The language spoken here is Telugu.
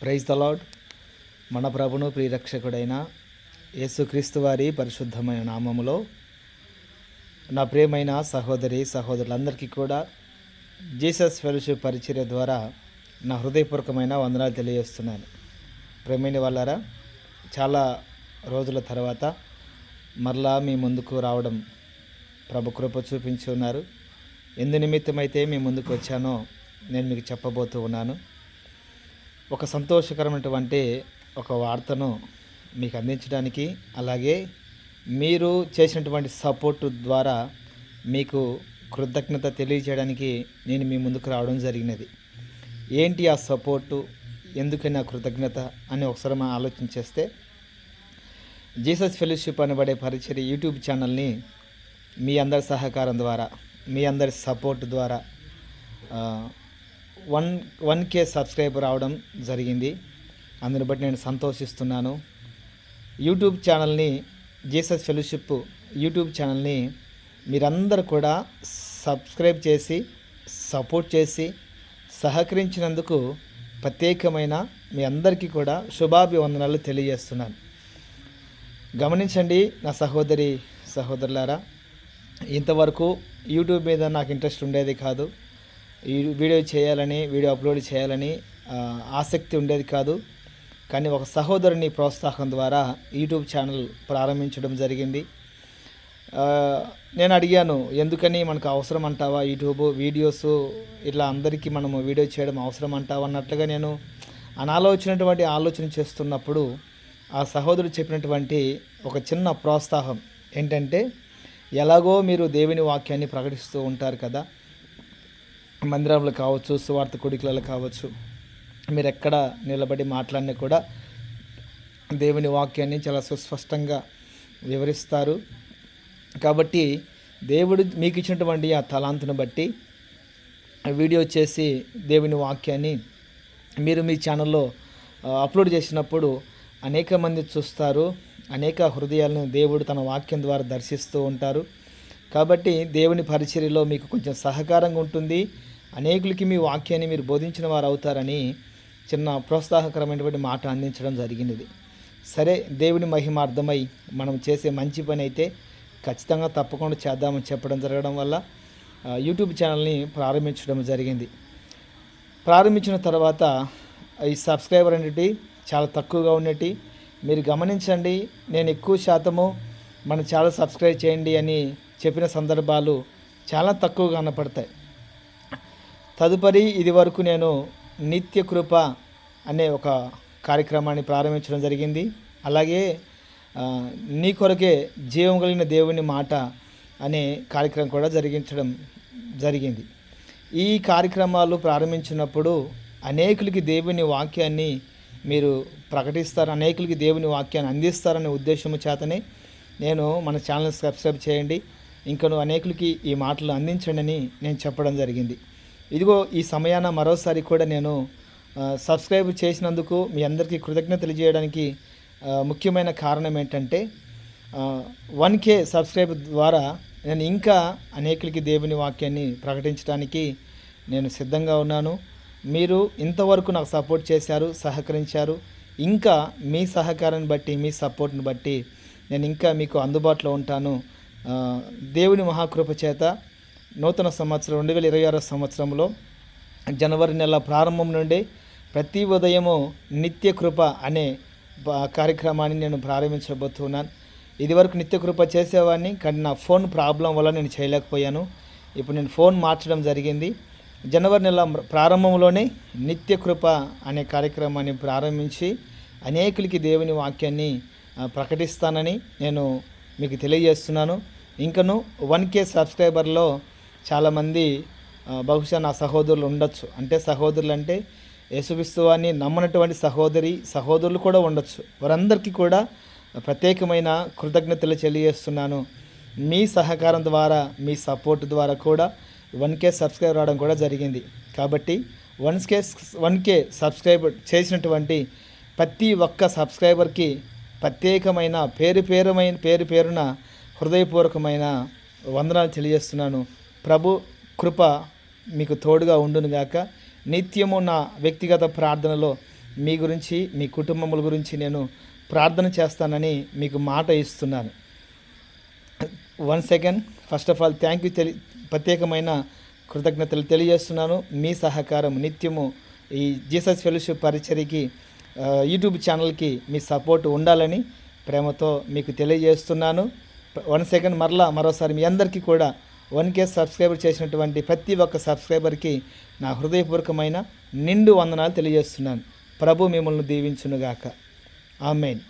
Praise the lord. మన ప్రభును ప్రియరక్షకుడైన యేసుక్రీస్తు వారి పరిశుద్ధమైన నామములో నా ప్రియమైన సహోదరి సహోదరులందరికీ కూడా జీసస్ ఫెలోషిప్ పరిచర్య ద్వారా నా హృదయపూర్వకమైన వందనాలు తెలియజేస్తున్నాను. ప్రియమైన వాళ్ళారా, చాలా రోజుల తర్వాత మరలా మీ ముందుకు రావడం ప్రభు కృప చూపించి ఉన్నారు. ఎందు నిమిత్తమైతే మీ ముందుకు వచ్చానో నేను మీకు చెప్పబోతూ ఉన్నాను. ఒక సంతోషకరమైనటువంటి ఒక వార్తను మీకు అందించడానికి, అలాగే మీరు చేసినటువంటి సపోర్టు ద్వారా మీకు కృతజ్ఞత తెలియజేయడానికి నేను మీ ముందుకు రావడం జరిగినది. ఏంటి ఆ సపోర్టు, ఎందుకని ఆ కృతజ్ఞత అని ఒకసారి మనం ఆలోచన చేస్తే, జీసస్ ఫెలోషిప్ అనబడే పరిచర్య యూట్యూబ్ ఛానల్ని మీ అందరి సహకారం ద్వారా, మీ అందరి సపోర్ట్ ద్వారా 1K సబ్స్క్రైబర్ రావడం జరిగింది. అందుని బట్టి నేను సంతోషిస్తున్నాను. యూట్యూబ్ ఛానల్ని, జీసస్ ఫెలోషిప్ యూట్యూబ్ ఛానల్ని మీరందరూ కూడా సబ్స్క్రైబ్ చేసి సపోర్ట్ చేసి సహకరించినందుకు ప్రత్యేకమైన మీ అందరికీ కూడా శుభాభివందనాలు తెలియజేస్తున్నాను. గమనించండి నా సహోదరి సహోదరులారా, ఇంతవరకు యూట్యూబ్ మీద నాకు ఇంట్రెస్ట్ ఉండేది కాదు. ఈ వీడియో చేయాలని, వీడియో అప్లోడ్ చేయాలని ఆసక్తి ఉండేది కాదు. కానీ ఒక సహోదరుని ప్రోత్సాహం ద్వారా యూట్యూబ్ ఛానల్ ప్రారంభించడం జరిగింది. నేను అడిగాను, ఎందుకని మనకు అవసరం అంటావా యూట్యూబ్ వీడియోస్, ఇట్లా అందరికీ మనము వీడియో చేయడం అవసరం అంటావా అన్నట్లుగా నేను అనాలోచినటువంటి ఆలోచన చేస్తున్నప్పుడు ఆ సహోదరుడు చెప్పినటువంటి ఒక చిన్న ప్రోత్సాహం ఏంటంటే, ఎలాగో మీరు దేవుని వాక్యాన్ని ప్రకటిస్తూ ఉంటారు కదా, మందిరంలో కావచ్చు, సువార్త కొడికలలో కావచ్చు, మీరు ఎక్కడ నిలబడి మాట్లాడినా కూడా దేవుని వాక్యాన్ని చాలా సుస్పష్టంగా వివరిస్తారు. కాబట్టి దేవుడు మీకు ఇచ్చినటువంటి ఆ తలాంతును బట్టి వీడియో చేసి దేవుని వాక్యాన్ని మీరు మీ ఛానల్లో అప్లోడ్ చేసినప్పుడు అనేక మంది చూస్తారు, అనేక హృదయాలను దేవుడు తన వాక్యం ద్వారా దర్శిస్తూ ఉంటారు. కాబట్టి దేవుని పరిచర్యలో మీకు కొంచెం సహకారంగా ఉంటుంది, అనేకులకి మీ వాక్యాన్ని మీరు బోధించిన వారు అవుతారని చిన్న ప్రోత్సాహకరమైనటువంటి మాట అందించడం జరిగినది. సరే, దేవుని మహిమార్థమై మనం చేసే మంచి పని అయితే ఖచ్చితంగా తప్పకుండా చేద్దామని చెప్పడం జరగడం వల్ల యూట్యూబ్ ఛానల్ని ప్రారంభించడం జరిగింది. ప్రారంభించిన తర్వాత ఈ సబ్స్క్రైబర్ అనేది చాలా తక్కువగా ఉన్నట్టు మీరు గమనించండి. నేను ఎక్కువ శాతము మన ఛానల్ సబ్స్క్రైబ్ చేయండి అని చెప్పిన సందర్భాలు చాలా తక్కువగా కనపడతాయి. తదుపరి ఇది వరకు నేను నిత్య కృప అనే ఒక కార్యక్రమాన్ని ప్రారంభించడం జరిగింది. అలాగే నీ కొరకే జీవం కలిగిన దేవుని మాట అనే కార్యక్రమం కూడా జరిగింది. ఈ కార్యక్రమాలు ప్రారంభించినప్పుడు అనేకులకి దేవుని వాక్యాన్ని మీరు ప్రకటిస్తారు, అనేకులకి దేవుని వాక్యాన్ని అందిస్తారనే ఉద్దేశము చేతనే నేను మన ఛానల్ సబ్స్క్రైబ్ చేయండి, ఇంకను అనేకులకి ఈ మాటలు అందించండి అని నేను చెప్పడం జరిగింది. ఇదిగో ఈ సమయాన మరోసారి కూడా నేను సబ్స్క్రైబ్ చేసినందుకు మీ అందరికీ కృతజ్ఞతలు తెలియజేయడానికి ముఖ్యమైన కారణం ఏంటంటే, 1K సబ్స్క్రైబ్ ద్వారా నేను ఇంకా అనేకులకి దేవుని వాక్యాన్ని ప్రకటించడానికి నేను సిద్ధంగా ఉన్నాను. మీరు ఇంతవరకు నాకు సపోర్ట్ చేశారు, సహకరించారు. ఇంకా మీ సహకారాన్ని బట్టి, మీ సపోర్ట్ని బట్టి నేను ఇంకా మీకు అందుబాటులో ఉంటాను. దేవుని మహాకృప చేత నూతన సంవత్సరం 2026 సంవత్సరంలో జనవరి నెల ప్రారంభం నుండి ప్రతి ఉదయము నిత్య కృప అనే కార్యక్రమాన్ని నేను ప్రారంభించబోతున్నాను. ఇదివరకు నిత్య కృప చేసేవాడిని, కానీ నా ఫోన్ ప్రాబ్లం వల్ల నేను చేయలేకపోయాను. ఇప్పుడు నేను ఫోన్ మార్చడం జరిగింది. జనవరి నెల ప్రారంభంలోనే నిత్య కృప అనే కార్యక్రమాన్ని ప్రారంభించి అనేకులకి దేవుని వాక్యాన్ని ప్రకటిస్తానని నేను మీకు తెలియజేస్తున్నాను. ఇంకను 1K సబ్స్క్రైబర్లో చాలామంది బహుశా నా సహోదరులు ఉండొచ్చు. అంటే సహోదరులు అంటే యేసుక్రీస్తు వారిని నమ్మనటువంటి సహోదరులు కూడా ఉండొచ్చు. వారందరికీ కూడా ప్రత్యేకమైన కృతజ్ఞతలు తెలియజేస్తున్నాను. మీ సహకారం ద్వారా, మీ సపోర్ట్ ద్వారా కూడా 1K సబ్స్క్రైబ్ రావడం కూడా జరిగింది. కాబట్టి 1K సబ్స్క్రైబ్ చేసినటువంటి ప్రతి ఒక్క సబ్స్క్రైబర్కి ప్రత్యేకమైన పేరున హృదయపూర్వకమైన వందనాలు తెలియజేస్తున్నాను. ప్రభు కృప మీకు తోడుగా ఉండునుగాక. నిత్యము నా వ్యక్తిగత ప్రార్థనలో మీ గురించి మీ కుటుంబముల గురించి నేను ప్రార్థన చేస్తానని మీకు మాట ఇస్తున్నాను. Once again first of all thank you ప్రత్యేకమైన కృతజ్ఞతలు తెలియజేస్తున్నాను. మీ సహకారం నిత్యము ఈ జీసస్ ఫెలోషిప్ పరిచర్యకి యూట్యూబ్ ఛానల్కి మీ సపోర్ట్ ఉండాలని ప్రేమతో మీకు తెలియజేస్తున్నాను. వన్స్ అగైన్ మరోసారి మీ అందరికీ కూడా 1K సబ్స్క్రైబర్ చేసినటువంటి ప్రతి ఒక్క సబ్స్క్రైబర్కి నా హృదయపూర్వకమైన నిండు వందనాలు తెలియజేస్తున్నాను. ప్రభు మిమ్మల్ని దీవించునుగాక. ఆమేన్.